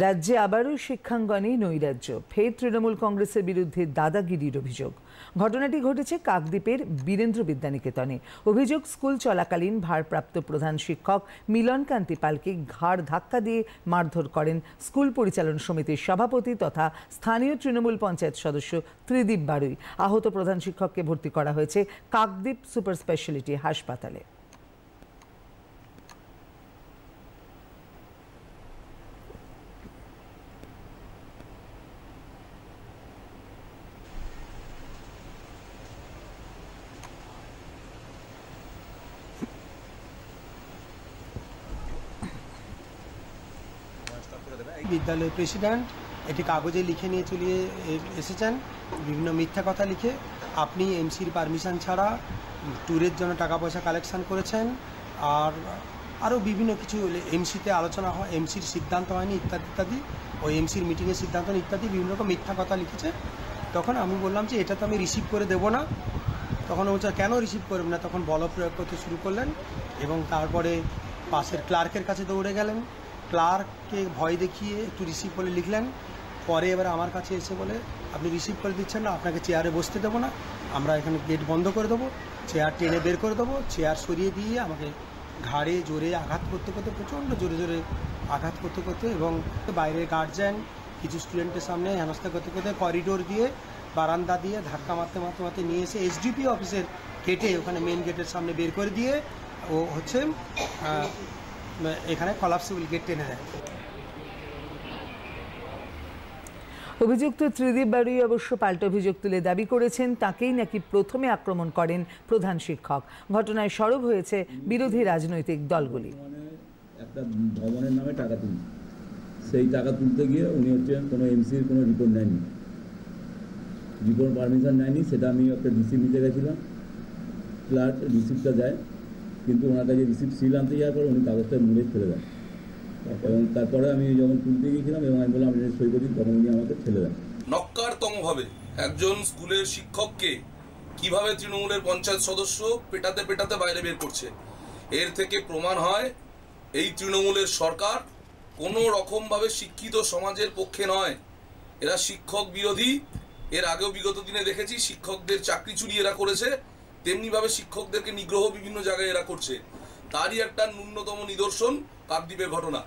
রাজ্যে আবারও শিক্ষাঙ্গনে নৈরাজ্য, ফের তৃণমূল কংগ্রেসের বিরুদ্ধে দাদাগিরির অভিযোগ। ঘটনাটি ঘটেছে কাকদ্বীপের বীরেন্দ্র বিদ্যানিকেতনে। অভিযোগ, স্কুল চলাকালীন ভারপ্রাপ্ত প্রধান শিক্ষক মিলন কান্তি পালকে ঘাড় ধাক্কা দিয়ে মারধর করেন স্কুল পরিচালন সমিতির সভাপতি তথা স্থানীয় তৃণমূল পঞ্চায়েত সদস্য ত্রিদীপ বাড়ুই। আহত প্রধান শিক্ষককে ভর্তি করা হয়েছে কাকদ্বীপ সুপার স্পেশালিটি হাসপাতালে। বিদ্যালয়ের প্রেসিডেন্ট এটি কাগজে লিখে নিয়ে চলে এসেছেন, বিভিন্ন মিথ্যা কথা লিখে। আপনি এমসির পারমিশন ছাড়া ট্যুরের জন্য টাকা পয়সা কালেকশন করেছেন, আর আরও বিভিন্ন কিছু এমসিতে আলোচনা হয়, এমসির সিদ্ধান্ত হয়নি ইত্যাদি ইত্যাদি, ওই এমসির মিটিংয়ের সিদ্ধান্ত ইত্যাদি বিভিন্ন রকম মিথ্যা কথা লিখেছে। তখন আমি বললাম যে এটা তো আমি রিসিভ করে দেবো না। তখন বলছে কেন রিসিভ করবেন না, তখন বল প্রয়োগ করতে শুরু করলেন এবং তারপরে পাশের ক্লার্কের কাছে দৌড়ে গেলেন। ক্লার্ককে ভয় দেখিয়ে একটু রিসিভ করে লিখলেন। পরে এবার আমার কাছে এসে বলে আপনি রিসিভ করে দিচ্ছেন না, আপনাকে চেয়ারে বসতে দেবো না, আমরা এখানে গেট বন্ধ করে দেবো, চেয়ার টেনে বের করে দেবো। চেয়ার সরিয়ে দিয়ে আমাকে ঘাড়ে জোরে আঘাত করতে করতে, প্রচণ্ড জোরে জোরে আঘাত করতে করতে, এবং বাইরে গার্জিয়ান কিছু স্টুডেন্টের সামনে হেনস্থা করতে করতে করিডোর দিয়ে বারান্দা দিয়ে ধাক্কা মারতে মারতে মারতে নিয়ে এসে এসডিপি অফিসের গেটে, ওখানে মেন গেটের সামনে বের করে দিয়ে ও হচ্ছে এখানে কলাপসিবল গেট টেনে দেয়। অভিযুক্ত ত্রিদীপ বাড়ুই অবশ্য পাল্টা অভিযোগ তুলে দাবি করেছেন তাকেই নাকি প্রথমে আক্রমণ করেন প্রধান শিক্ষক। ঘটনায় সরব হয়েছে বিরোধী রাজনৈতিক দলগুলি। একটা ভবনের নামে টাকা তুলি, সেই টাকা তুলতে গিয়ে উনি হচ্ছে কোনো এমসির কোনো রিপোর্ট নেয়নি, রিপোর্ট পারমিশন নেয়নি। সেটা আমি একটা রিসিপ্ট নিতে গেছিলাম, ক্লার্ক রিসিপ্টটা দেয়, কিন্তু ওনার কাছে রিসিপ্ট সিল আনতে যাওয়ার পর উনি কাগজটা মুড়ে ফেলে দেন। এবং তারপরে আমি যখন তুলতে গিয়েছিলাম এবং আমি বললাম আপনি সই করি, তখন উনি আমাকে ছেড়ে দেন। নক্কারতমভাবে একজন স্কুলের শিক্ষককে কিভাবে তৃণমূলের পঞ্চায়েত সদস্য পেটাতে পেটাতে বাইরে বের করছে, এর থেকে প্রমাণ হয় এই তৃণমূলের সরকার কোনো রকমভাবে শিক্ষিত সমাজের পক্ষে নয়। এরা শিক্ষক বিরোধী। এর আগেও বিগত দিনে দেখেছি শিক্ষকদের চাকরি চুরি এরা করেছে, তেমনিভাবে শিক্ষকদেরকে নিগ্রহ বিভিন্ন জায়গায় এরা করছে। তারই একটা ন্যূনতম নিদর্শন কাকদ্বীপের ঘটনা।